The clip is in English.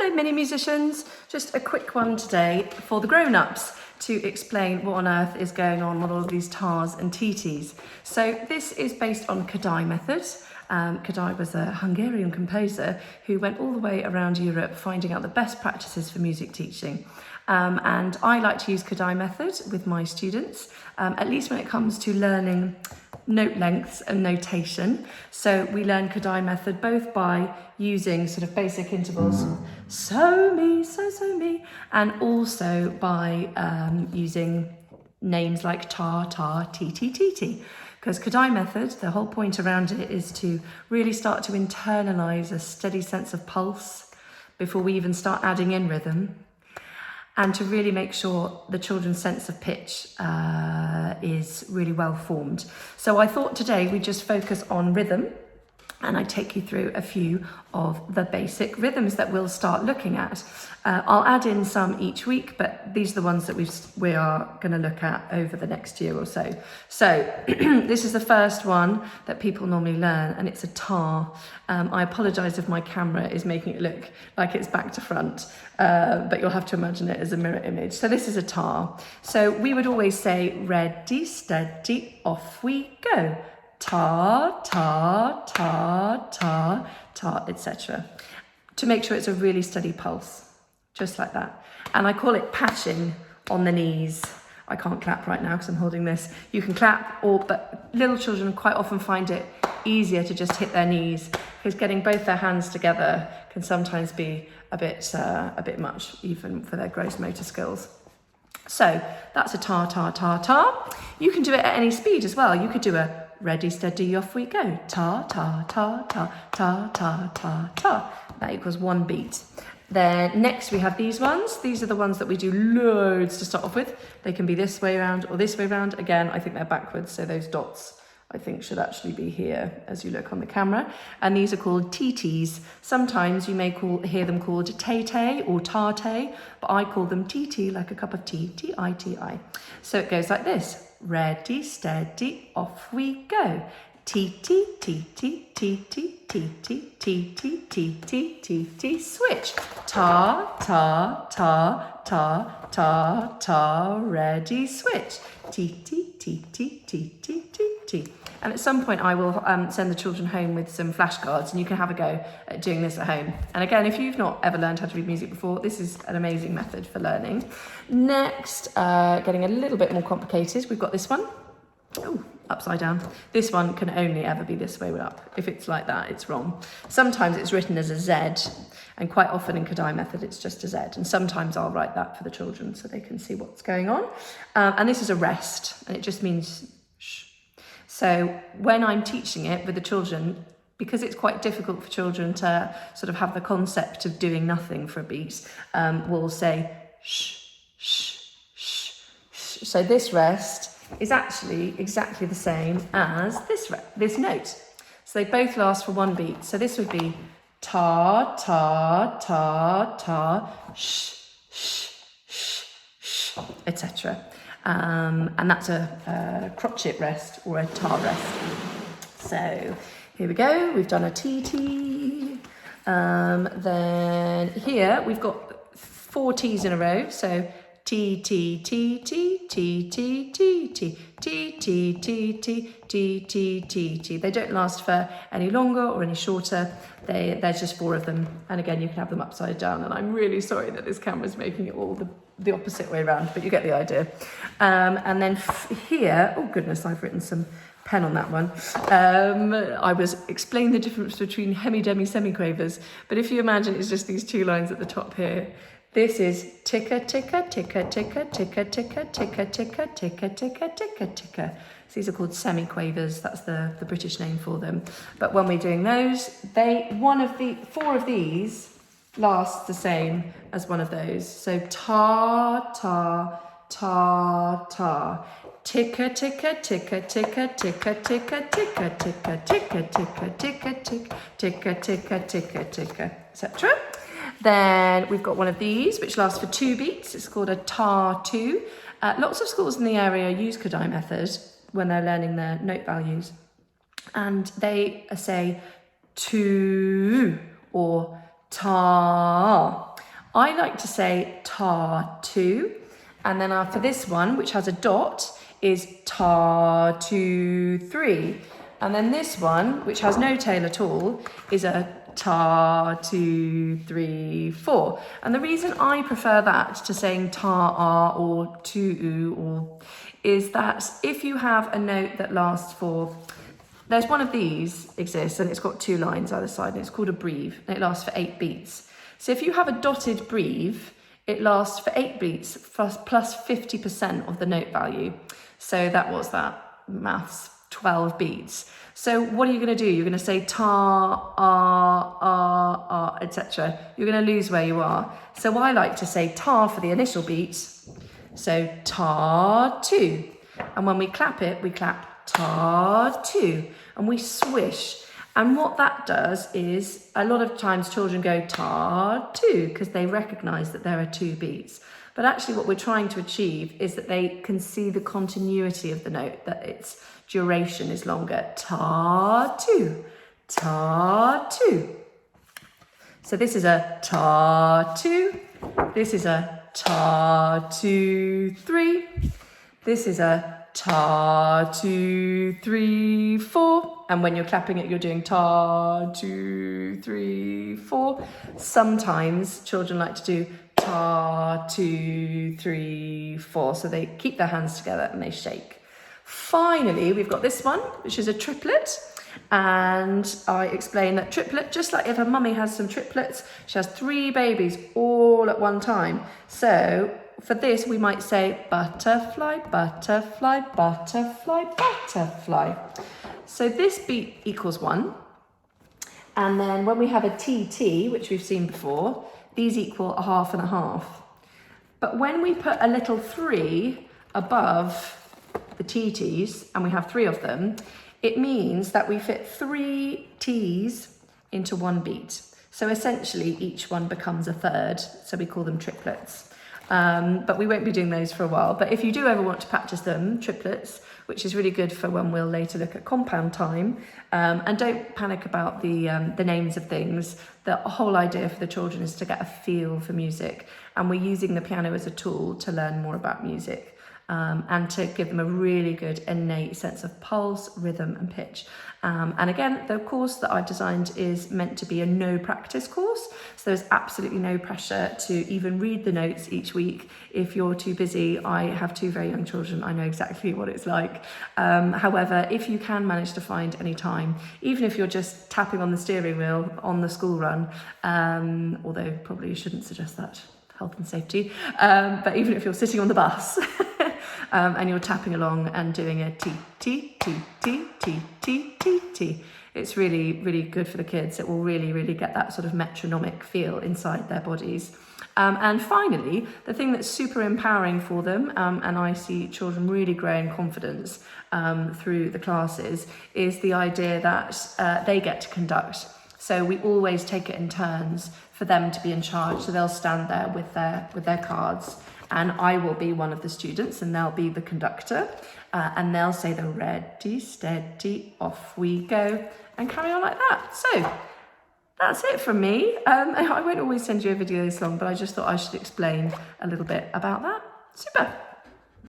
Hello mini musicians, just a quick one today for the grown-ups to explain what on earth is going on with all of these tars and titis. So this is based on Kodály methods. Kodály was a Hungarian composer who went all the way around Europe finding out the best practices for music teaching. And I like to use Kodály method with my students, at least when it comes to learning note lengths and notation. So we learn Kodály method both by using sort of basic intervals, so me, so me, and also by using names like tar, tar, ti. Because Kodály method, the whole point around it is to really start to internalize a steady sense of pulse before we even start adding in rhythm, and to really make sure the children's sense of pitch is really well formed. So I thought today we'd just focus on rhythm, and I take you through a few of the basic rhythms that we'll start looking at. I'll add in some each week, but these are the ones that we are going to look at over the next year or so. So this is the first one that people normally learn, and it's a tar. I apologise if my camera is making it look like it's back to front, but you'll have to imagine it as a mirror image. So this is a tar. So we would always say, ready, steady, off we go. Ta, ta, ta, ta, ta, etc. To make sure it's a really steady pulse, just like that. And I call it patching on the knees. I can't clap right now because I'm holding this. You can clap, but little children quite often find it easier to just hit their knees, because getting both their hands together can sometimes be a bit much, even for their gross motor skills. So that's a ta, ta, ta, ta. You can do it at any speed as well. You could do a ready, steady, off we go. Ta, ta, ta, ta, ta, ta, ta, ta. That equals one beat. Then next we have these ones. These are the ones that we do loads to start off with. They can be this way around or this way around. Again, I think they're backwards, so those dots I think should actually be here as you look on the camera. And these are called titis. Sometimes you may hear them called tay-tay or tar-tay, but I call them tt, like a cup of tea, T-I-T-I. So it goes like this. Ready, steady, off we go. T-T, T-T, T-T, T-T, T-T, T-T, T-T, switch. Ta, ta, ta, ta, ta, ta, ready, switch. T-T, T-T, T-T, T-T. And at some point I will send the children home with some flashcards, and you can have a go at doing this at home. And again, if you've not ever learned how to read music before, this is an amazing method for learning. Next, getting a little bit more complicated, we've got this one. Oh, upside down. This one can only ever be this way up. If it's like that, it's wrong. Sometimes it's written as a Z, and quite often in Kodály method, it's just a Z. And sometimes I'll write that for the children so they can see what's going on. And this is a rest, and it just means shh. So when I'm teaching it with the children, because it's quite difficult for children to sort of have the concept of doing nothing for a beat, we'll say shh, shh, shh, shh. So this rest is actually exactly the same as this note. So they both last for one beat. So this would be ta, ta, ta, ta, sh, sh, sh, sh, etc. And that's a crotchet rest or a tar rest. So here we go. We've done a TT. Then here we've got 4 T's in a row. So T, T, T, T, T, T, T, T, T, T, T, T, T, T, T, T. They don't last for any longer or any shorter. There's just 4 of them. And again, you can have them upside down. And I'm really sorry that this camera's making it all the opposite way around, but you get the idea. And then here, oh goodness, I've written some pen on that one. I was explaining the difference between hemi, demi, semiquavers. But if you imagine it's just these 2 lines at the top here, this is ticka, ticka, ticka, ticka, ticka, ticka, ticka, ticka, ticka, ticka, ticka, ticka. So these are called semiquavers. That's the British name for them. But when we're doing those, 4 of these lasts the same as one of those. So ta, ta, ta, ta. Ticka, ticka, ticka, ticka, ticka, ticka, ticka, ticka, ticka, ticka, ticka, ticka, ticka, ticka, ticka, etc. Then we've got one of these, which lasts for 2 beats. It's called a tar-2. Lots of schools in the area use Kodály method when they're learning their note values. And they say to or ta. I like to say ta 2, and then after this one, which has a dot, is ta 2 3, and then this one, which has no tail at all, is a ta 2 3 4. And the reason I prefer that to saying ta ah or tu or is that if you have a note that lasts for, there's one of these exists and it's got 2 lines either side and it's called a breve and it lasts for 8 beats. So if you have a dotted breve, it lasts for 8 beats plus 50% of the note value. So that was that maths, 12 beats. So what are you going to do? You're going to say ta, ah, etc. You're going to lose where you are. So I like to say ta for the initial beats. So ta 2. And when we clap it, we clap ta 2. And we swish. And what that does is, a lot of times children go ta 2 because they recognise that there are 2 beats. But actually what we're trying to achieve is that they can see the continuity of the note, that its duration is longer. Ta 2, ta 2. So this is a ta 2, this is a ta 2 3, this is a ta 2 3 4, and when you're clapping it you're doing ta 2 3 4. Sometimes children like to do ta 2 3 4, so they keep their hands together and they shake. Finally, we've got this one, which is a triplet, and I explain that triplet, just like if a mummy has some triplets, she has 3 babies all at one time. So for this, we might say butterfly, butterfly, butterfly, butterfly. So this beat equals 1. And then when we have a TT, which we've seen before, these equal a half and a half. But when we put a little 3 above the TTs, and we have 3 of them, it means that we fit 3 Ts into 1 beat. So essentially each one becomes a third, so we call them triplets. But we won't be doing those for a while. But if you do ever want to practice them, triplets, which is really good for when we'll later look at compound time, and don't panic about the names of things. The whole idea for the children is to get a feel for music, and we're using the piano as a tool to learn more about music. And to give them a really good innate sense of pulse, rhythm and pitch. And again, the course that I've designed is meant to be a no practice course. So there's absolutely no pressure to even read the notes each week. If you're too busy, I have 2 very young children, I know exactly what it's like. However, if you can manage to find any time, even if you're just tapping on the steering wheel on the school run, although probably you shouldn't suggest that, health and safety, but even if you're sitting on the bus, and you're tapping along and doing a T, T, T, T, T, T, T, T. It's really, really good for the kids. It will really, really get that sort of metronomic feel inside their bodies. And finally, the thing that's super empowering for them, and I see children really grow in confidence through the classes, is the idea that they get to conduct. So we always take it in turns for them to be in charge. So they'll stand there with their cards, and I will be one of the students and they'll be the conductor, and they'll say the ready, steady, off we go, and carry on like that. So that's it from me. I won't always send you a video this long, but I just thought I should explain a little bit about that. Super.